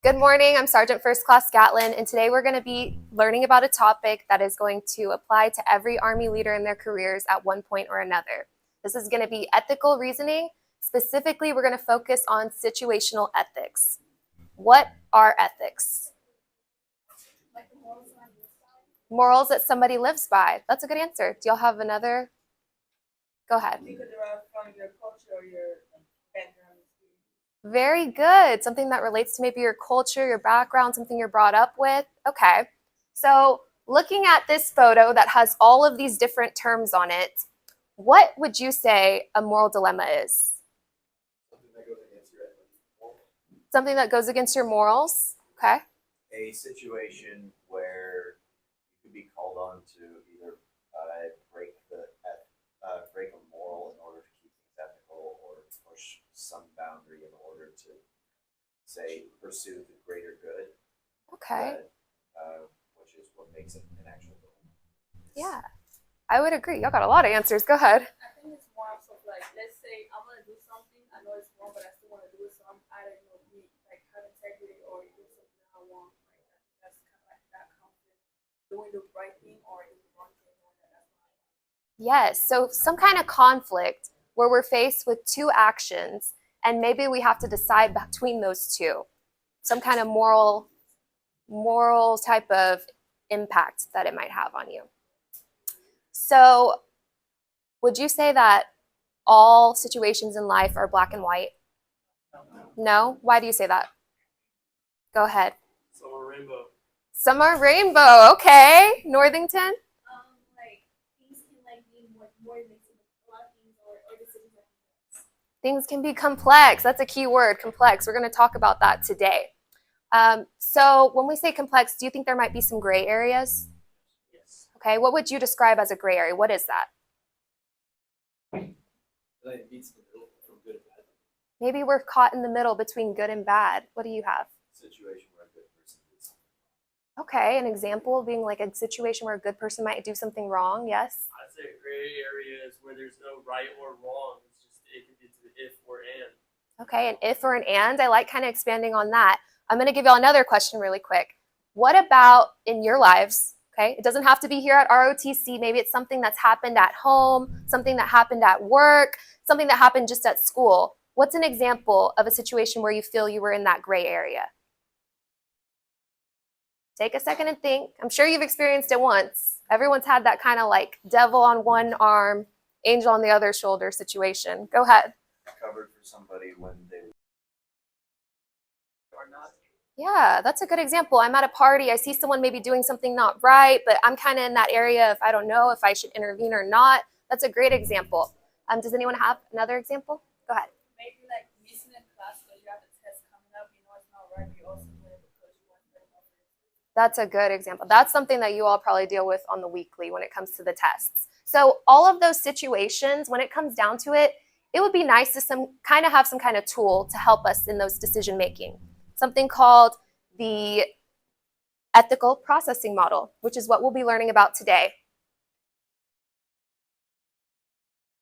Good morning, I'm Sergeant First Class Gatlin, and today we're going to be learning about a topic that is going to apply to every Army leader in their careers at one point or another. This is going to be ethical reasoning. Specifically, we're going to focus on situational ethics. What are ethics? Morals that somebody lives by. That's a good answer. Do y'all have another? Go ahead. You could derive from your culture or your background experience. Very good. Something that relates to maybe your culture, your background, something you're brought up with. Okay. So, looking at this photo that has all of these different terms on it, what would you say a moral dilemma is? Something that goes against your morals. Okay. A situation where you could be called on to either break a moral in order to keep things ethical, or push some boundary in order to, say, pursue the greater good. Okay. Which is what makes it an actual goal. Yeah, I would agree. Y'all got a lot of answers. Go ahead. I think it's more of like, let's say I'm gonna do something, I know it's wrong, but I still want to do it, so I'm either be like have integrity or do something I want. Like that's kind of like that conflict, doing the right thing or doing the wrong thing. Yes, so some kind of conflict where we're faced with two actions and maybe we have to decide between those two. Some kind of moral type of impact that it might have on you. So, would you say that all situations in life are black and white? No? Why do you say that? Go ahead. Some are rainbow. Some are rainbow. Okay. Northington? Like things can like be more mixed with a lot of things or decisions. Things can be complex. That's a key word, complex. We're going to talk about that today. So when we say complex, do you think there might be some gray areas? Yes. Okay, what would you describe as a gray area? What is that? It meets the middle from good and bad. Maybe we're caught in the middle between good and bad. What do you have? Situation where a good person did something. Okay, an example being like a situation where a good person might do something wrong. Yes? I'd say gray areas where there's no right or wrong. It's just it can be to the if or and. Okay, an if or an and. I like kind of expanding on that. I'm going to give y'all another question really quick. What about in your lives? Okay, it doesn't have to be here at ROTC. Maybe it's something that's happened at home, something that happened at work, something that happened just at school. What's an example of a situation where you feel you were in that gray area? Take a second and think. I'm sure you've experienced it once. Everyone's had that kind of like devil on one arm, angel on the other shoulder situation. Go ahead. Covered for somebody when they Or not. Yeah, that's a good example. I'm at a party, I see someone maybe doing something not right, but I'm kind of in that area if I don't know if I should intervene or not. That's a great example. Does anyone have another example? Go ahead. Maybe like missing a class because you have a test coming up, you know it's not right, but you also do it because you want to know. That's a good example. That's something that you all probably deal with on the weekly when it comes to the tests. So all of those situations, when it comes down to it, it would be nice to have some kind of tool to help us in those decision making. Something called the ethical processing model, which is what we'll be learning about today.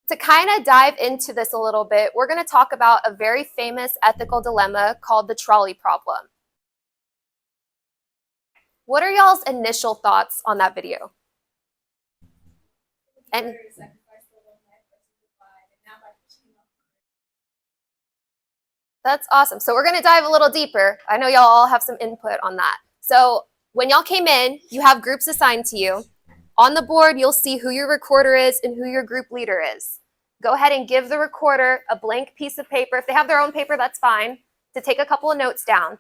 To kind of dive into this a little bit, we're going to talk about a very famous ethical dilemma called the trolley problem. What are y'all's initial thoughts on that video? And that's awesome. So we're going to dive a little deeper. I know y'all all have some input on that. So when y'all came in, you have groups assigned to you. On the board, you'll see who your recorder is and who your group leader is. Go ahead and give the recorder a blank piece of paper. If they have their own paper, that's fine, to take a couple of notes down.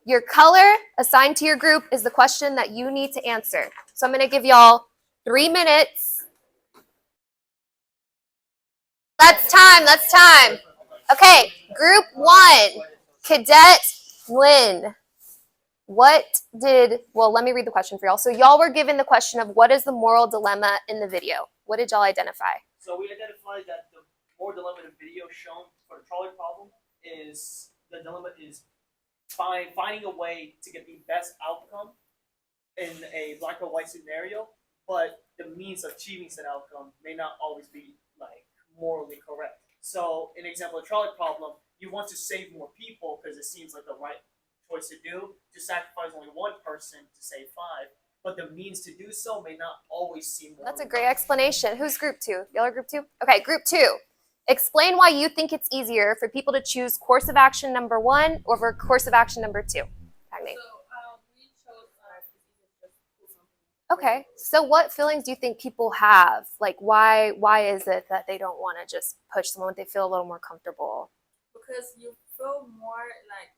Your color assigned to your group is the question that you need to answer. So I'm going to give y'all 3 minutes. That's time. Okay, group 1, Cadet Lynn. Let me read the question for y'all. So y'all were given the question of what is the moral dilemma in the video? What did y'all identify? So we identified that the moral dilemma in the video shown for the trolley problem is the dilemma is finding a way to get the best outcome in a black or white scenario, but the means of achieving said outcome may not always be like morally correct. So, an example of trolley problem, you want to save more people because it seems like the right choice to do, to sacrifice only one person to save 5, but the means to do so may not always seem more. That's a great explanation. Who's group 2? Y'all are group 2? Okay, group 2. Explain why you think it's easier for people to choose course of action number 1 over course of action number 2. Cagney. So we chose just do something. Okay, so what feelings do you think people have? Like, why is it that they don't want to just push someone they feel a little more comfortable? Because you feel more like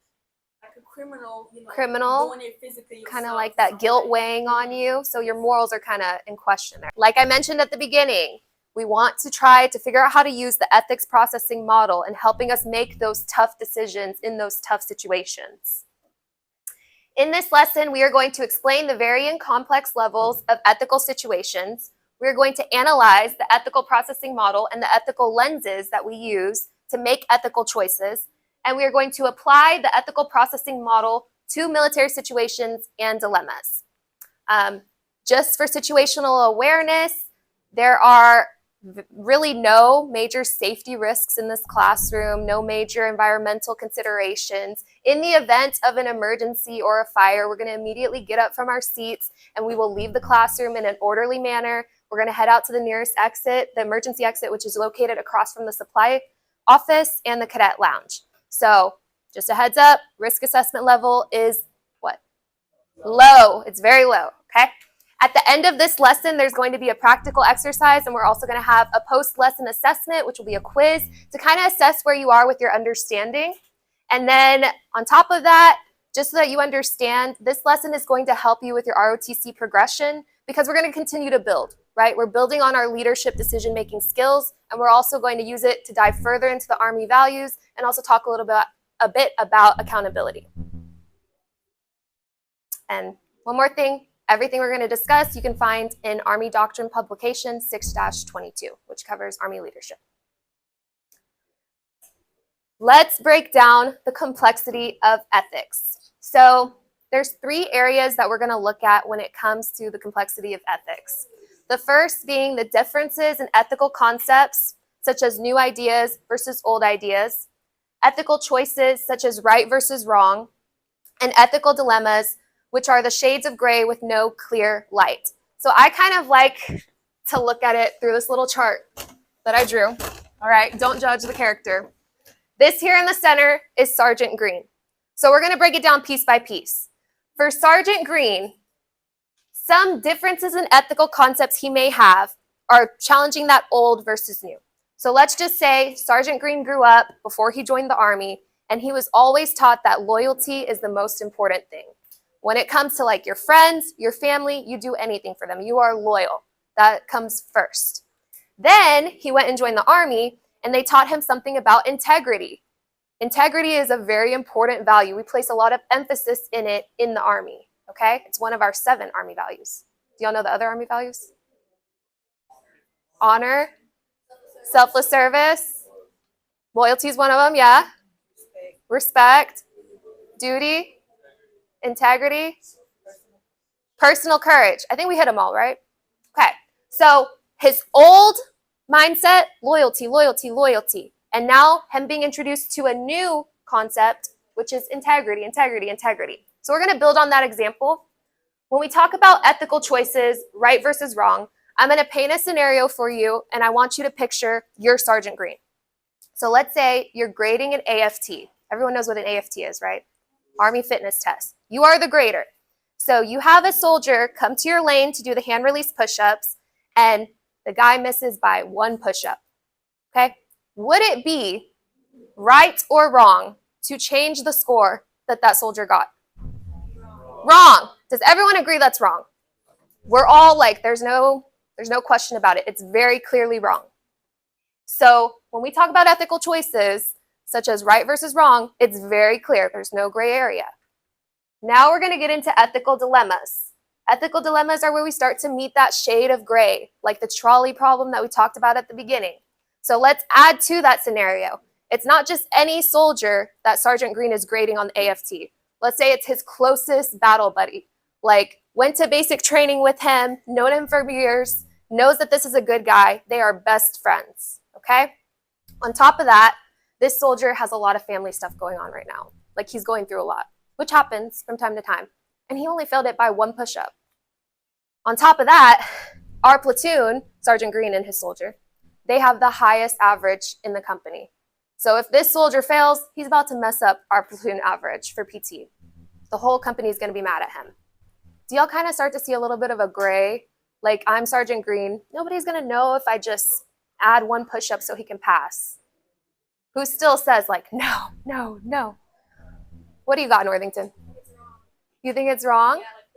a criminal, Criminal? doing it physically Kind of yourself, like that so guilt like- weighing on you, so your morals are kind of in question there. Like I mentioned at the beginning, we want to try to figure out how to use the ethics processing model in helping us make those tough decisions in those tough situations. In this lesson, we are going to explain the varying complex levels of ethical situations. We are going to analyze the ethical processing model and the ethical lenses that we use to make ethical choices. And we are going to apply the ethical processing model to military situations and dilemmas. Just for situational awareness, there are really no major safety risks in this classroom, no major environmental considerations. In the event of an emergency or a fire, we're going to immediately get up from our seats and we will leave the classroom in an orderly manner. We're going to head out to the nearest exit, the emergency exit, which is located across from the supply office and the cadet lounge. So just a heads up, risk assessment level is what? Low. It's very low, okay? At the end of this lesson, there's going to be a practical exercise, and we're also going to have a post-lesson assessment, which will be a quiz to kind of assess where you are with your understanding. And then on top of that, just so that you understand, this lesson is going to help you with your ROTC progression because we're going to continue to build, right? We're building on our leadership decision-making skills, and we're also going to use it to dive further into the Army values and also talk a bit about accountability. And one more thing. Everything we're going to discuss you can find in Army Doctrine Publication 6-22, which covers Army leadership. Let's break down the complexity of ethics. So there's 3 areas that we're going to look at when it comes to the complexity of ethics. The first being the differences in ethical concepts, such as new ideas versus old ideas, ethical choices, such as right versus wrong, and ethical dilemmas, which are the shades of gray with no clear light. So I kind of like to look at it through this little chart that I drew. All right, don't judge the character. This here in the center is Sergeant Green. So we're gonna break it down piece by piece. For Sergeant Green, some differences in ethical concepts he may have are challenging that old versus new. So let's just say Sergeant Green grew up before he joined the Army, and he was always taught that loyalty is the most important thing. When it comes to like your friends, your family, you do anything for them. You are loyal. That comes first. Then he went and joined the Army, and they taught him something about integrity. Integrity is a very important value. We place a lot of emphasis in it in the Army, okay? It's one of our 7 Army values. Do y'all know the other Army values? Honor, selfless service, loyalty is one of them, yeah. Respect, duty, integrity, personal courage. I think we hit them all, right? Okay, so his old mindset, loyalty, loyalty, loyalty. And now him being introduced to a new concept, which is integrity, integrity, integrity. So we're going to build on that example. When we talk about ethical choices, right versus wrong, I'm going to paint a scenario for you, and I want you to picture your Sergeant Green. So let's say you're grading an AFT. Everyone knows what an AFT is, right? Army fitness test. You are the grader. So you have a soldier come to your lane to do the hand release push-ups, and the guy misses by 1 push-up. Okay? Would it be right or wrong to change the score that soldier got? Wrong. Does everyone agree that's wrong? We're all like, there's no question about it. It's very clearly wrong. So when we talk about ethical choices, such as right versus wrong, it's very clear. There's no gray area. Now we're going to get into ethical dilemmas. Ethical dilemmas are where we start to meet that shade of gray, like the trolley problem that we talked about at the beginning. So let's add to that scenario. It's not just any soldier that Sergeant Green is grading on the AFT. Let's say it's his closest battle buddy, like went to basic training with him, known him for years, knows that this is a good guy. They are best friends, okay? On top of that, this soldier has a lot of family stuff going on right now. Like he's going through a lot. which happens from time to time, and he only failed it by 1 push-up. On top of that, our platoon, Sergeant Green and his soldier, they have the highest average in the company. So if this soldier fails, he's about to mess up our platoon average for PT. The whole company is going to be mad at him. Do y'all kind of start to see a little bit of a gray? Like, I'm Sergeant Green. Nobody's going to know if I just add 1 push-up so he can pass. Who still says, like, no, no, no. What do you got, Northington? It's wrong. You think it's wrong? Yeah, like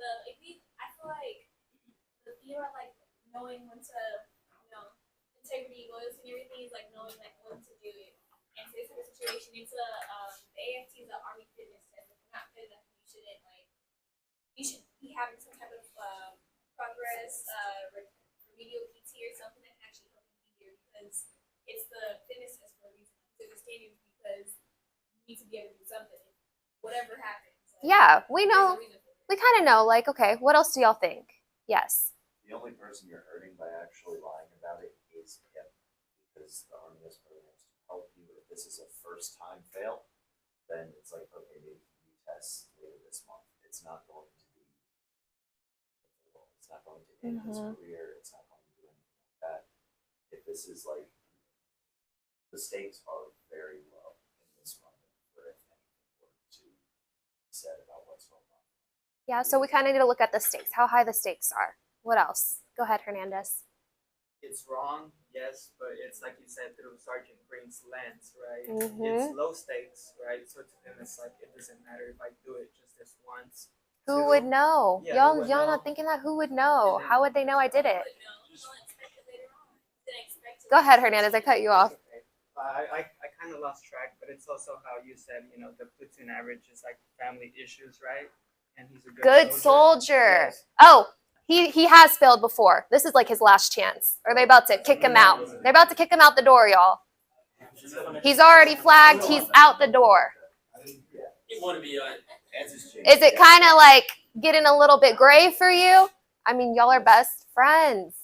I feel like the fear of like knowing when to, integrity, loyalty, and everything is like knowing like when to do it. And so this type of situation, it's the AFT is the Army fitness test. If you're not fit enough, you should be having some type of progress, remedial PT or something that can actually help you be here because it's the fitness test for a reason. It's the standards because you need to be able to do something, whatever happens. Like, Yeah, we there's know. a reason for it. We kind of know, like, okay, what else do y'all think? Yes. The only person you're hurting by actually lying about it is him, because the Army has programs to help you. If this is a first time fail, then it's like, okay, maybe you test later this month. It's not going to be, it's not going to end his career. It's not going to do anything like that. If this is like, the stakes are very low in this one for if anything were to be said about what's going on. Yeah, so we kind of need to look at the stakes, how high the stakes are. What else? Go ahead, Hernandez. It's wrong, yes, but it's like you said through Sergeant Green's lens, right? Mhm. It's low stakes, right? So to them, it's like it doesn't matter if I do it just this once. Who Two, would know? Yeah, y'all who would y'all know? not thinking that? Who would know? And then- How would they know I did it? But no, you don't expect it later on. You didn't expect it. Go ahead, Hernandez. I cut you off. Okay. I kind of lost track, but it's also how you said, the platoon average is like family issues, right? And he's a Good soldier. Yes. Oh, he has failed before. This is like his last chance. Are they about to kick him out? They're about to kick him out the door, y'all. He's already flagged. He's out the door. You want to be Answers change. Is it kind of like getting a little bit gray for you? I mean, y'all are best friends.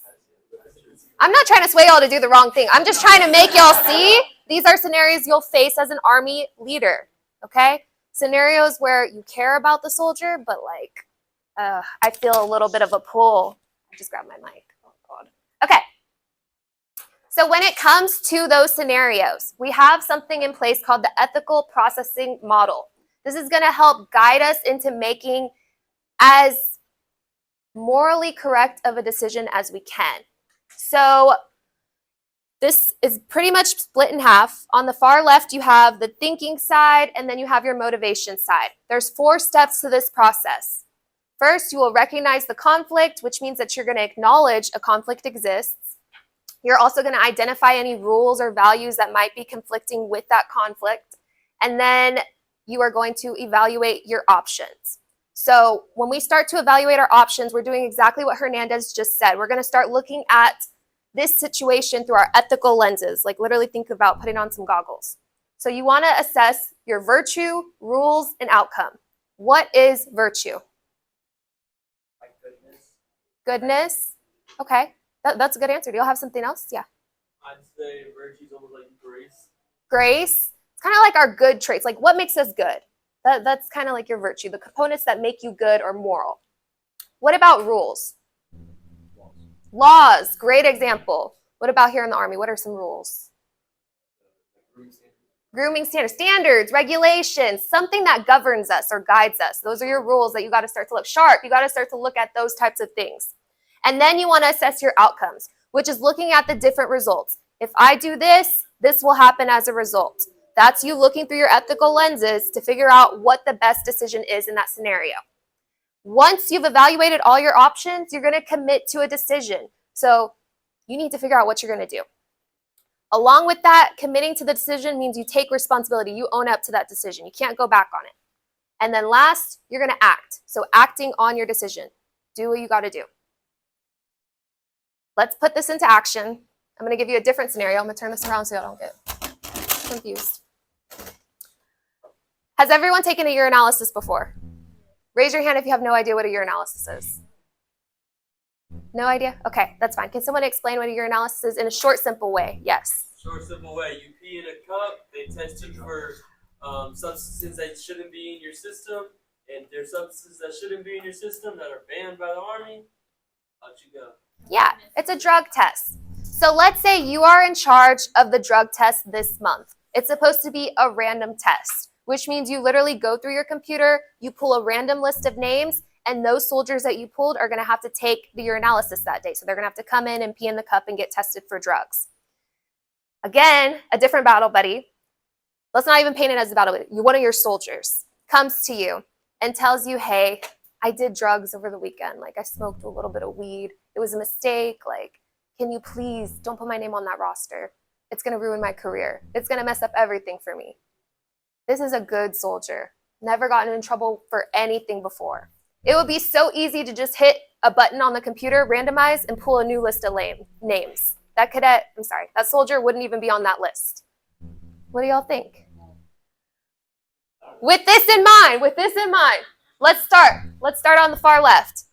I'm not trying to sway y'all to do the wrong thing. I'm just trying to make y'all see these are scenarios you'll face as an Army leader, okay? Scenarios where you care about the soldier, but like, I feel a little bit of a pull. I just grabbed my mic. Oh, God. Okay. So when it comes to those scenarios, we have something in place called the ethical processing model. This is going to help guide us into making as morally correct of a decision as we can. So this is pretty much split in half. On the far left, you have the thinking side, and then you have your motivation side. There's 4 steps to this process. First, you will recognize the conflict, which means that you're going to acknowledge a conflict exists. You're also going to identify any rules or values that might be conflicting with that conflict. And then you are going to evaluate your options. So when we start to evaluate our options, we're doing exactly what Hernandez just said. We're going to start looking at this situation through our ethical lenses, like literally think about putting on some goggles. So you want to assess your virtue, rules, and outcome. What is virtue? Like goodness. Goodness. Okay, that's a good answer. Do y'all have something else? Yeah. I'd say virtue's almost like grace. Grace. It's kind of like our good traits. Like what makes us good? That's kind of like your virtue, the components that make you good or moral. What about rules? Laws, great example. What about here in the Army? What are some rules? Grooming standards, regulations, something that governs us or guides us. Those are your rules that you got to start to look sharp. You got to start to look at those types of things. And then you want to assess your outcomes, which is looking at the different results. If I do this, this will happen as a result. That's you looking through your ethical lenses to figure out what the best decision is in that scenario. Once you've evaluated all your options, you're going to commit to a decision. So you need to figure out what you're going to do. Along with that, committing to the decision means you take responsibility. You own up to that decision. You can't go back on it. And then last, you're going to act. So acting on your decision. Do what you got to do. Let's put this into action. I'm going to give you a different scenario. I'm going to turn this around so y'all don't get confused. Has everyone taken a urinalysis before? Raise your hand if you have no idea what a urinalysis is. No idea? Okay, that's fine. Can someone explain what a urinalysis is in a short, simple way? Yes. Short, simple way. You pee in a cup. They test you for substances that shouldn't be in your system. and there's substances that shouldn't be in your system that are banned by the army, out you go. Yeah, it's a drug test. So let's say you are in charge of the drug test this month. It's supposed to be a random test, which means you literally go through your computer, you pull a random list of names, and those soldiers that you pulled are going to have to take the urinalysis that day. So they're going to have to come in and pee in the cup and get tested for drugs. Again, a different battle buddy. Let's not even paint it as a battle buddy. One of your soldiers comes to you and tells you, hey, I did drugs over the weekend. Like, I smoked a little bit of weed. It was a mistake. Like, can you please don't put my name on that roster? It's going to ruin my career. It's going to mess up everything for me. This is a good soldier. Never gotten in trouble for anything before. It would be so easy to just hit a button on the computer, randomize, and pull a new list of names. That soldier wouldn't even be on that list. What do y'all think? With this in mind, let's start. Let's start on the far left.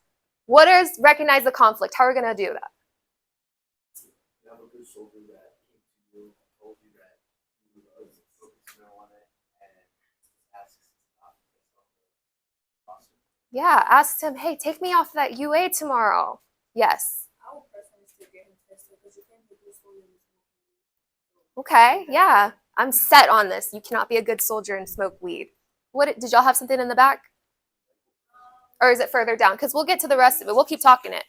What is recognize the conflict? How are we going to do that? You have a good soldier that came to you and told you that he was focusing on it and asks not to take on the roster. Yeah, asked him, hey, take me off that UA tomorrow. Yes. I would personally still get him tested because you can't be good soldier in this movie. Okay, yeah. I'm set on this. You cannot be a good soldier and smoke weed. Did y'all have something in the back? Or is it further down? Because we'll get to the rest of it. We'll keep talking it.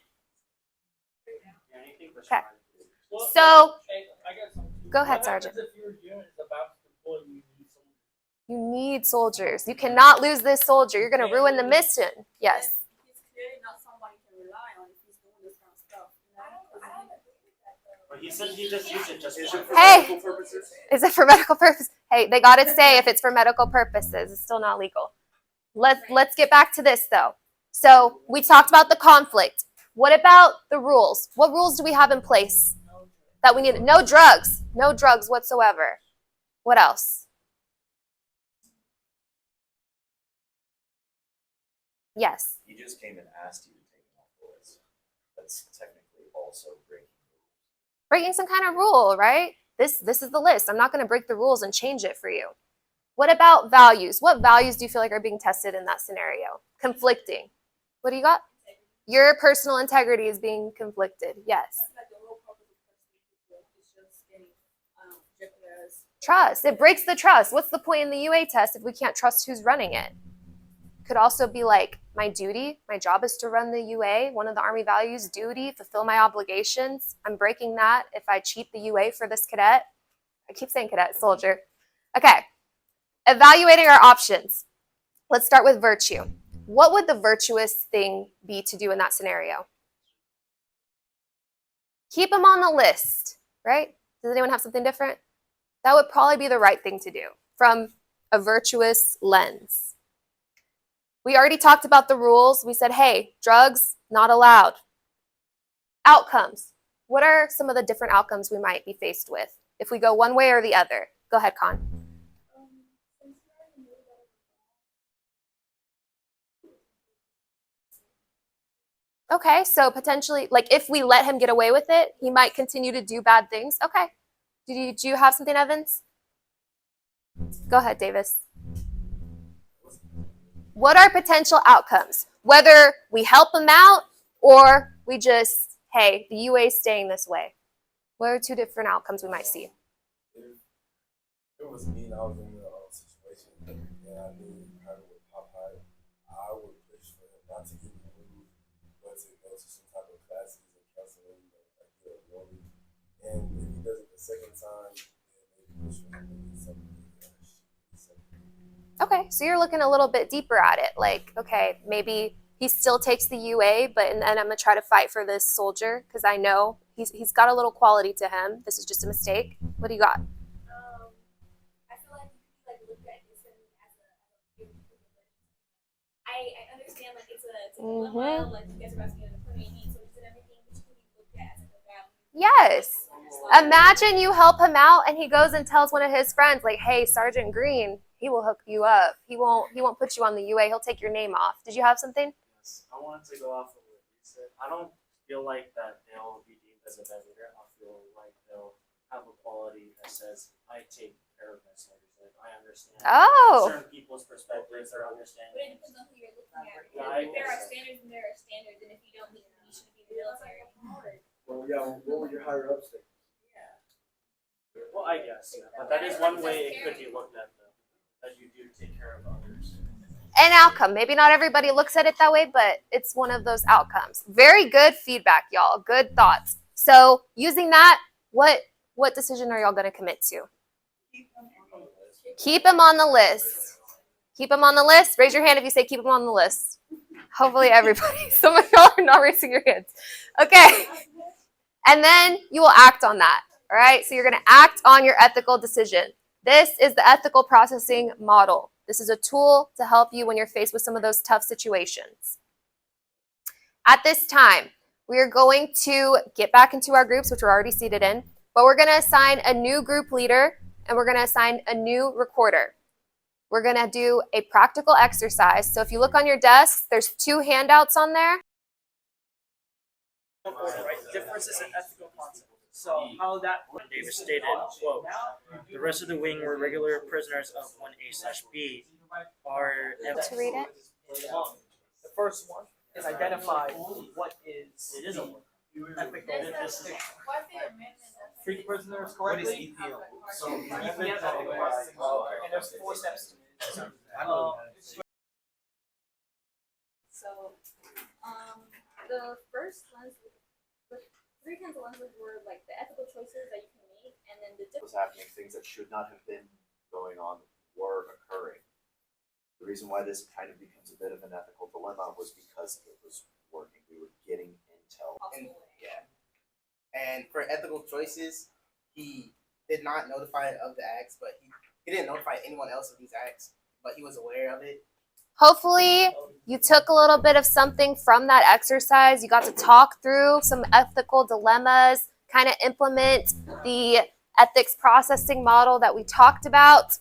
Okay. Well, So, hey, I got something. go ahead, What Sergeant. happens if your unit is about to deploy and you need someone? You need soldiers. You cannot lose this soldier. You're going to ruin the mission. Yes. He's clearly not somebody you can rely on if he's doing this kind of stuff. You know? But he said he just used it just once. Hey, is it for medical purposes? Hey, they got to say if it's for medical purposes. It's still not legal. Let's get back to this, though. So we talked about the conflict. What about the rules? What rules do we have in place that we need? No drugs. No drugs whatsoever. What else? Yes. He just came and asked you to take him off the list. That's technically also breaking the rules. Breaking some kind of rule, right? This is the list. I'm not going to break the rules and change it for you. What about values? What values do you feel like are being tested in that scenario? Conflicting. What do you got? Your personal integrity is being conflicted. Yes. I feel like the whole purpose of personal people is just getting jeopardized. Trust. It breaks the trust. What's the point in the UA test if we can't trust who's running it? Could also be like my duty. My job is to run the UA. One of the Army values, duty, fulfill my obligations. I'm breaking that if I cheat the UA for this cadet. I keep saying cadet, soldier. Okay. Evaluating our options. Let's start with virtue. What would the virtuous thing be to do in that scenario? Keep them on the list, right? Does anyone have something different? That would probably be the right thing to do from a virtuous lens. We already talked about the rules. We said, hey, drugs, not allowed. Outcomes. What are some of the different outcomes we might be faced with if we go one way or the other? Go ahead, Con. Okay, so potentially, like if we let him get away with it, he might continue to do bad things. Okay. Do you have something, Evans? Go ahead, Davis. What are potential outcomes? Whether we help him out or we just, hey, the UA is staying this way. What are two different outcomes we might see? If it was me and I was in the situation and I knew how to pop high, I would push for him not to get removed, but to go to some type of classes and counseling like get a warning. And if he does it the second time, then maybe push for him to get something. Okay, so you're looking a little bit deeper at it. Like, okay, maybe he still takes the UA, but and then I'm gonna try to fight for this soldier because I know he's got a little quality to him. This is just a mistake. What do you got? I feel like you could like look at this as a I understand like it's a dilemma, like you guys are about to get an appointment, so it's and everything, but you could be looked at as like a value. Yes. Imagine you help him out and he goes and tells one of his friends, like, hey, Sergeant Green, he will hook you up. He won't put you on the UA. He'll take your name off. Did you have something? Yes, I wanted to go off of what you said. I don't feel like that they'll be deemed as a bad leader. I feel like they'll have a quality that says, I take care of my soldiers. Like, I understand Oh. certain people's perspectives or But it understanding. depends on who you're looking at. Yeah, I If there are guess. standards, then there are standards, and if you don't meet them, you shouldn't be in the military. Well, yeah, what would your higher ups think? Well, I guess, yeah. But that is one way it could be looked at, though, that you do take care of others. An outcome. Maybe not everybody looks at it that way, but it's one of those outcomes. Very good feedback, y'all. Good thoughts. So using that, what decision are y'all going to commit to? Keep them on the list. Keep them on the list. Raise your hand if you say keep them on the list. Hopefully everybody. Some of y'all are not raising your hands. Okay. And then you will act on that. All right. So you're going to act on your ethical decision. This is the ethical processing model. This is a tool to help you when you're faced with some of those tough situations. At this time, we are going to get back into our groups, which we're already seated in, but we're going to assign a new group leader and we're going to assign a new recorder. We're going to do a practical exercise. So if you look on your desk, there's 2 handouts on there. Right? Differences in ethical concepts. So how that Davis stated, quote, "The rest of the wing were regular prisoners of 1A/B are To read it. the first one is identify what is It is a word. ethical. What's the amendment? Treat prisoners correctly. So, EPM ethical processing model. And there's 4 steps to it. So, the first lens, the 3 kinds of lenses were like the ethical choices that you can make, and then the was happening, things that should not have been going on were occurring. The reason why this kind of becomes a bit of an ethical dilemma was because it was working. We were getting intel. possible way. Yeah. And for ethical choices, he did not notify of the acts, but he didn't notify anyone else of these acts, but he was aware of it. Hopefully, you took a little bit of something from that exercise. You got to talk through some ethical dilemmas, kind of implement the ethics processing model that we talked about.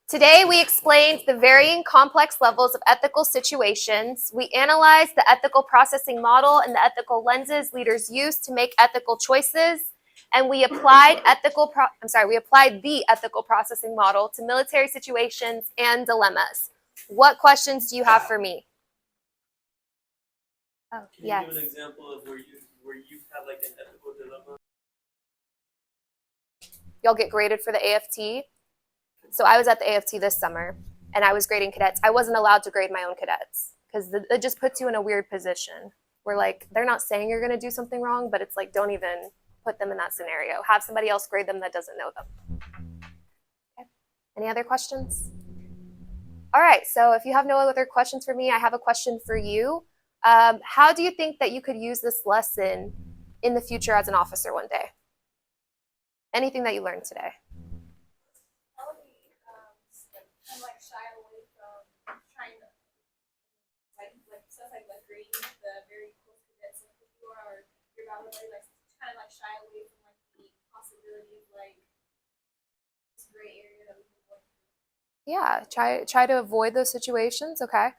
Today, we explained the varying complex levels of ethical situations. We analyzed the ethical processing model and the ethical lenses leaders use to make ethical choices. And we applied the ethical processing model to military situations and dilemmas. What questions do you have for me? Oh, Can yes. you give an example of where you have like an ethical dilemma? Y'all get graded for the AFT. So I was at the AFT this summer, and I was grading cadets. I wasn't allowed to grade my own cadets because it just puts you in a weird position where, like, they're not saying you're going to do something wrong, but it's like, don't even put them in that scenario. Have somebody else grade them that doesn't know them. Okay. Any other questions? All right. So if you have no other questions for me, I have a question for you. How do you think that you could use this lesson in the future as an officer one day? Anything that you learned today? I would be kind of like shy away from trying to like stuff like grading the very close cadets like if you are your validate like kind of like shy away from like the possibility of like this gray area that we can work through. Yeah, try to avoid those situations. Okay.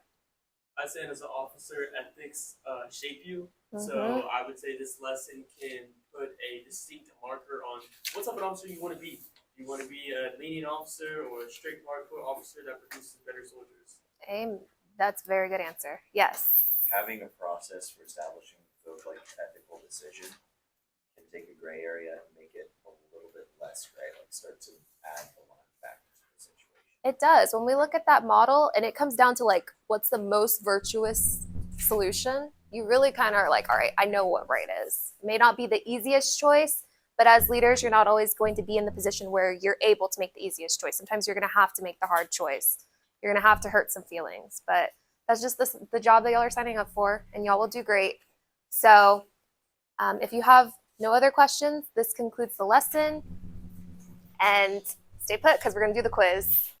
I say as an officer, ethics shape you. Mhm. So I would say this lesson can put a distinct marker on what type of officer you want to be. You want to be a lenient officer or a strict hardcore officer that produces better soldiers. That's a very good answer. Yes. Having a process for establishing those like ethical decision can take a gray area and make it a little bit less gray, like start to add a lot of factors to the situation. It does. When we look at that model and it comes down to like what's the most virtuous solution, you really kind of are like, all right, I know what right is. It may not be the easiest choice, but as leaders, you're not always going to be in the position where you're able to make the easiest choice. Sometimes you're going to have to make the hard choice. You're going to have to hurt some feelings, but that's just the job that y'all are signing up for, and y'all will do great. So if you have no other questions, this concludes the lesson, and stay put because we're going to do the quiz.